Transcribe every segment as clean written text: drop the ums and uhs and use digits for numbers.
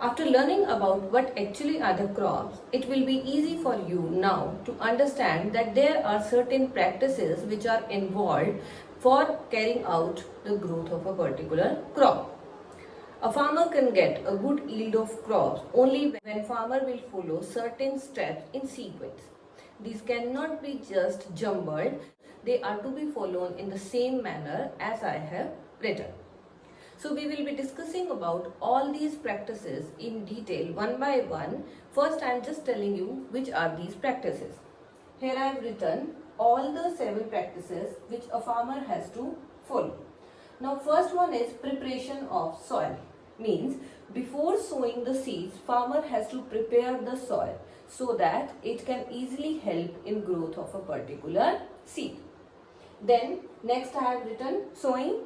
After learning about what actually are the crops, it will be easy for you now to understand that there are certain practices which are involved for carrying out the growth of a particular crop. A farmer can get a good yield of crops only when farmer will follow certain steps in sequence. These cannot be just jumbled, they are to be followed in the same manner as I have written. So we will be discussing about all these practices in detail one by one. First I am just telling you which are these practices. Here I have written all the 7 practices which a farmer has to follow. Now first one is preparation of soil. Means before sowing the seeds, farmer has to prepare the soil so that it can easily help in growth of a particular seed. Then next I have written sowing.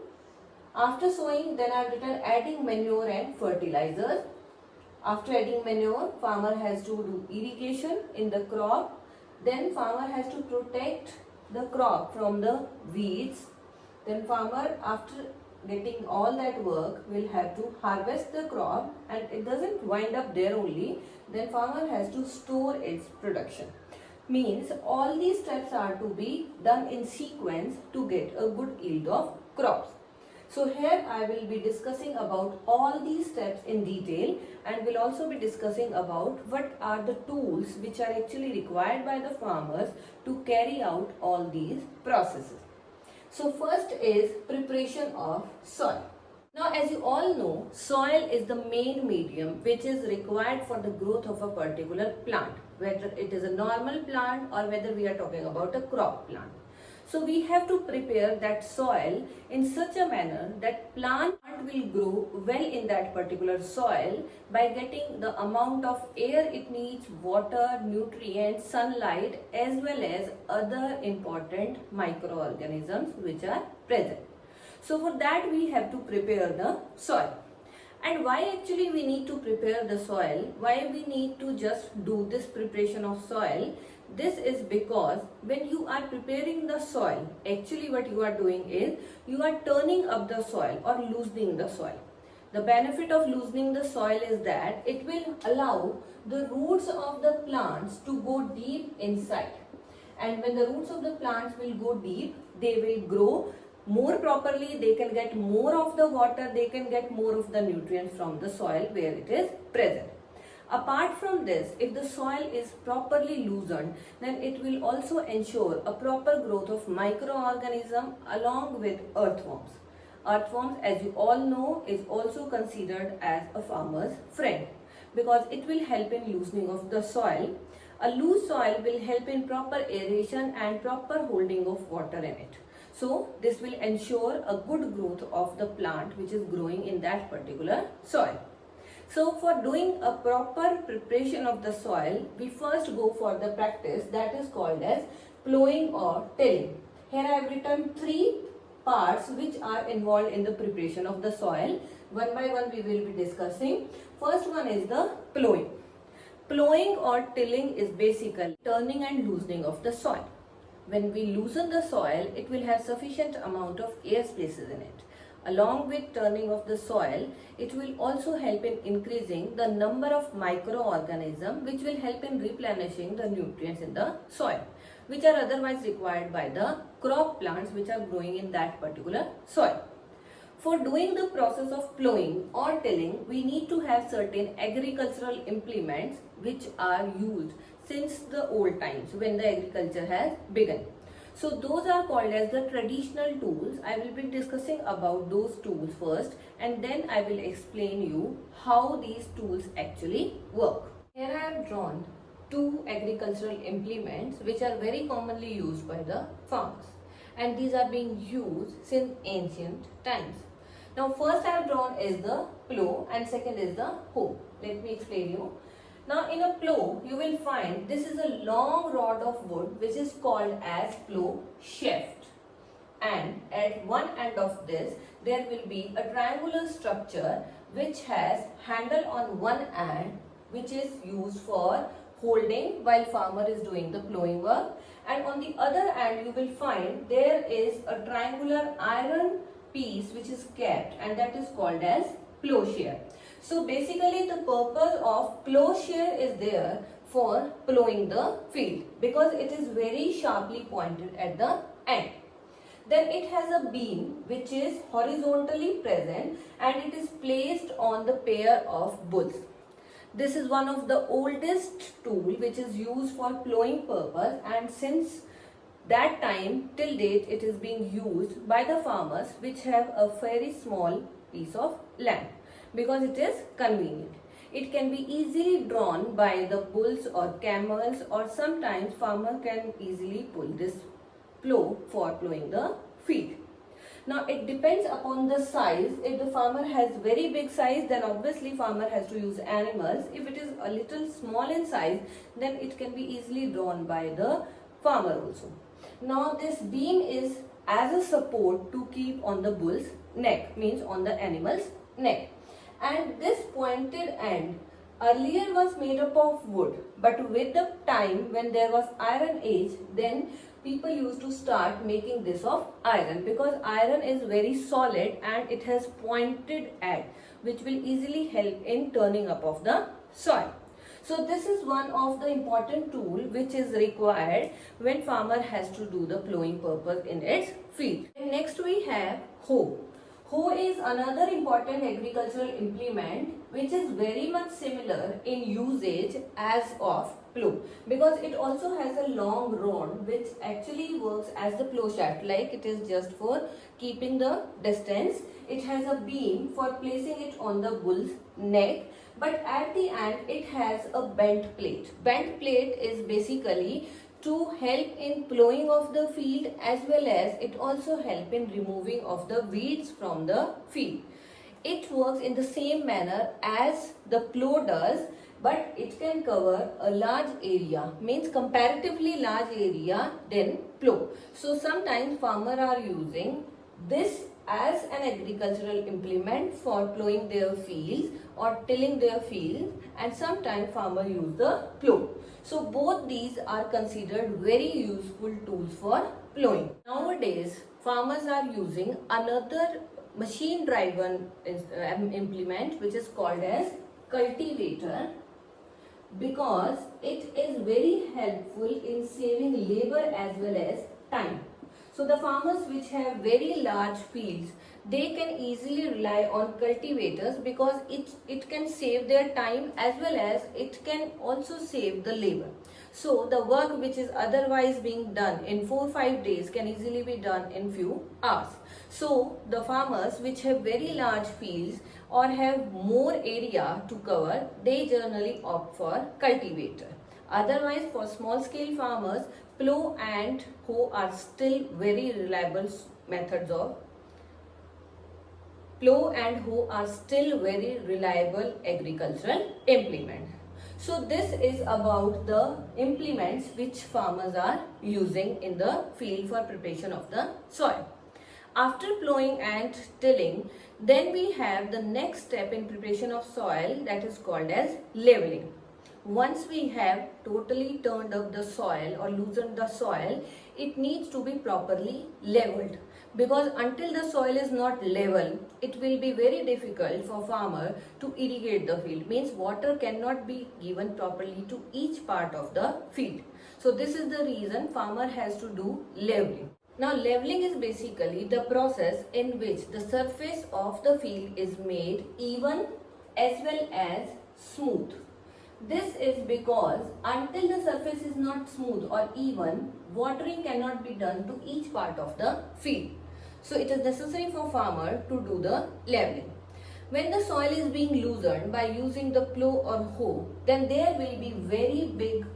After sowing, then I have written adding manure and fertilizers. After adding manure, farmer has to do irrigation in the crop. Then farmer has to protect the crop from the weeds. Then farmer, after getting all that work, will have to harvest the crop, and it doesn't wind up there only. Then farmer has to store its production. Means all these steps are to be done in sequence to get a good yield of crops. So here I will be discussing about all these steps in detail, and will also be discussing about what are the tools which are actually required by the farmers to carry out all these processes. So first is preparation of soil. Now as you all know, soil is the main medium which is required for the growth of a particular plant, whether it is a normal plant or whether we are talking about a crop plant. So we have to prepare that soil in such a manner that plant will grow well in that particular soil by getting the amount of air it needs, water, nutrients, sunlight, as well as other important microorganisms which are present. So for that we have to prepare the soil. And why actually we need to prepare the soil? Why we need to just do this preparation of soil? This is because when you are preparing the soil, actually what you are doing is you are turning up the soil or loosening the soil. The benefit of loosening the soil is that it will allow the roots of the plants to go deep inside. And when the roots of the plants will go deep, they will grow more properly, they can get more of the water, they can get more of the nutrients from the soil where it is present. Apart from this, if the soil is properly loosened, then it will also ensure a proper growth of microorganisms along with earthworms. Earthworms, as you all know, is also considered as a farmer's friend because it will help in loosening of the soil. A loose soil will help in proper aeration and proper holding of water in it. So this will ensure a good growth of the plant which is growing in that particular soil. So for doing a proper preparation of the soil, we first go for the practice that is called as plowing or tilling. Here I have written 3 parts which are involved in the preparation of the soil. One by one we will be discussing. First one is the plowing. Plowing or tilling is basically turning and loosening of the soil. When we loosen the soil, it will have sufficient amount of air spaces in it. Along with turning of the soil, it will also help in increasing the number of microorganisms which will help in replenishing the nutrients in the soil, which are otherwise required by the crop plants which are growing in that particular soil. For doing the process of plowing or tilling, we need to have certain agricultural implements which are used since the old times when the agriculture has begun. So those are called as the traditional tools. I will be discussing about those tools first, and then I will explain you how these tools actually work. Here I have drawn 2 agricultural implements which are very commonly used by the farmers, and these are being used since ancient times. Now first I have drawn is the plow and second is the hoe. Let me explain you. Now in a plow you will find this is a long rod of wood which is called as plow shaft, and at one end of this there will be a triangular structure which has handle on one end which is used for holding while farmer is doing the plowing work, and on the other end you will find there is a triangular iron piece which is kept, and that is called as plowshare. So basically the purpose of plowshare is there for plowing the field because it is very sharply pointed at the end. Then it has a beam which is horizontally present and it is placed on the pair of bulls. This is one of the oldest tool which is used for plowing purpose, and since that time till date it is being used by the farmers which have a very small piece of land because it is convenient. It can be easily drawn by the bulls or camels, or sometimes farmer can easily pull this plow for plowing the field. Now it depends upon the size. If the farmer has very big size, then obviously farmer has to use animals. If it is a little small in size, then it can be easily drawn by the farmer also. Now this beam is as a support to keep on the bull's neck, means on the animal's neck. And this pointed end earlier was made up of wood, but with the time when there was iron age, then people used to start making this of iron because iron is very solid and it has pointed edge which will easily help in turning up of the soil. So this is one of the important tool which is required when farmer has to do the plowing purpose in its field. And next we have hoe. Hoe is another important agricultural implement which is very much similar in usage as of plow because it also has a long rod which actually works as the plow shaft, like it is just for keeping the distance. It has a beam for placing it on the bull's neck, but at the end it has a bent plate. Bent plate is basically to help in plowing of the field, as well as it also help in removing of the weeds from the field. It works in the same manner as the plow does, but it can cover a large area, means comparatively large area than plow. So sometimes farmers are using this as an agricultural implement for plowing their fields or tilling their fields, and sometimes farmers use the plow. So both these are considered very useful tools for plowing. Nowadays farmers are using another machine driven implement which is called as cultivator because it is very helpful in saving labor as well as time. So the farmers which have very large fields, they can easily rely on cultivators because it can save their time as well as it can also save the labor. So the work which is otherwise being done in 4-5 days can easily be done in few hours. So the farmers which have very large fields or have more area to cover, they generally opt for cultivator. Otherwise, for small scale farmers, plow and hoe are still very reliable methods of agricultural implement. So this is about the implements which farmers are using in the field for preparation of the soil. After plowing and tilling, then we have the next step in preparation of soil, that is called as leveling. Once we have totally turned up the soil or loosened the soil, it needs to be properly leveled, because until the soil is not level, it will be very difficult for farmer to irrigate the field. Means water cannot be given properly to each part of the field. So this is the reason farmer has to do leveling. Now leveling is basically the process in which the surface of the field is made even as well as smooth. This is because until the surface is not smooth or even, watering cannot be done to each part of the field. So it is necessary for farmer to do the leveling. When the soil is being loosened by using the plow or hoe, then there will be very big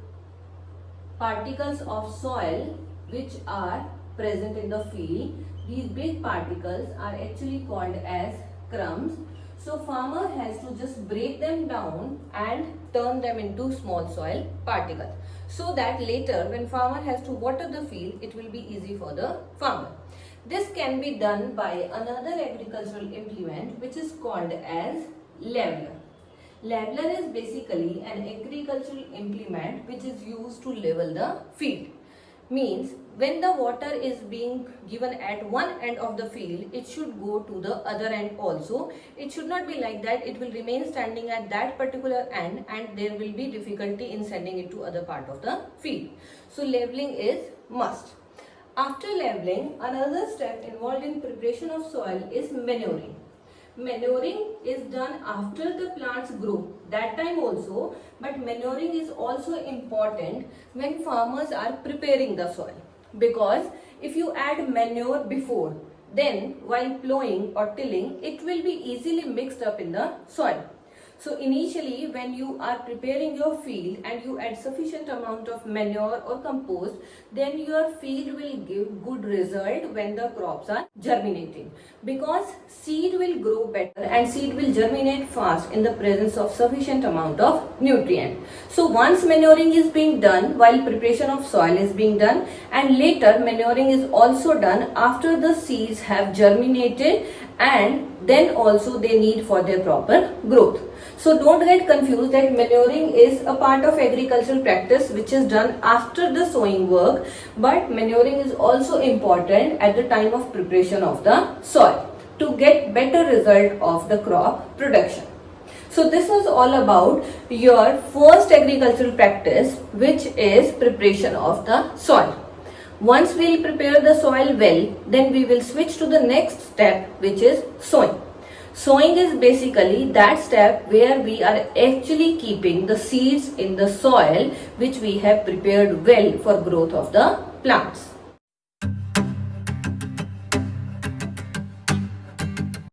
particles of soil which are present in the field. These big particles are actually called as crumbs. So farmer has to just break them down and turn them into small soil particles, so that later when farmer has to water the field, it will be easy for the farmer. This can be done by another agricultural implement which is called as leveler. Leveler is basically an agricultural implement which is used to level the field. means when the water is being given at one end of the field, it should go to the other end also. It should not be like that it will remain standing at that particular end and there will be difficulty in sending it to other part of the field. So leveling is must. After leveling, another step involved in preparation of soil is manuring. Manuring is done after the plants grow, that time also, but manuring is also important when farmers are preparing the soil, because if you add manure before, then while plowing or tilling, it will be easily mixed up in the soil. So initially when you are preparing your field and you add sufficient amount of manure or compost, then your field will give good result when the crops are germinating, because seed will grow better and seed will germinate fast in the presence of sufficient amount of nutrient. So once manuring is being done while preparation of soil is being done, and later manuring is also done after the seeds have germinated, and then also they need for their proper growth. So don't get confused that manuring is a part of agricultural practice which is done after the sowing work, but manuring is also important at the time of preparation of the soil to get better result of the crop production. So this was all about your first agricultural practice, which is preparation of the soil. Once we will prepare the soil well, then we will switch to the next step, which is sowing. Sowing is basically that step where we are actually keeping the seeds in the soil which we have prepared well for growth of the plants.